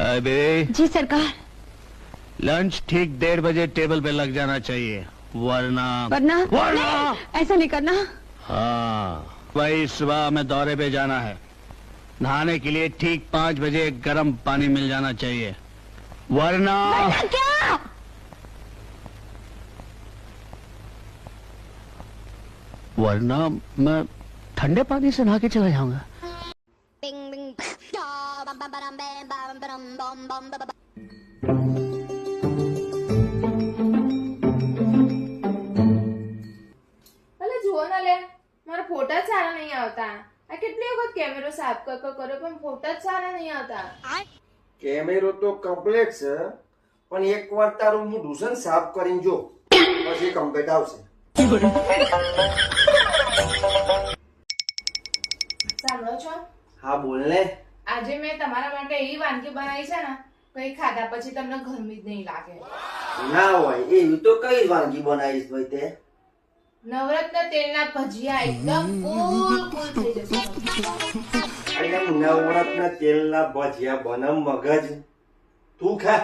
अबे जी सरकार। लंच ठीक 1:30 बजे टेबल पे लग जाना चाहिए, वरना वरना वरना नहीं, ऐसा नहीं करना। हाँ, वही सुबह हमें दौरे पे जाना है। नहाने के लिए ठीक 5 बजे गर्म पानी मिल जाना चाहिए, वरना क्या? वरना मैं ठंडे पानी से नहा के चला जाऊंगा। અલે જુઓ ને લે, મારા ફોટા જ સારા નહીં આવતા. આ કેટલી વખત કેમેરો સાફ કર્યો પણ ફોટા જ સારા નહીં આવતા. કેમેરો તો કમ્પ્લીટ છે, પણ એકવાર તારું મોઢું છે ને સાફ કરીને જો, પછી કમ્પ્લીટ આવશે. સાંભળો છો? હા બોલ ને. આજે મેં તમારા માટે એવી વાનગી બનાવી છે ને, કઈ ખાધા પછી તમને ગરમી જ નહીં લાગે. ના હોય એવી તો કઈ વાનગી બનાવીશ ભાઈ તે? નવરત્ન તેલના ભજીયા એકદમ કુલ થઈ જશે. અરે નવરત્ન તેલના ભજીયા બને મગજ, તું ખા.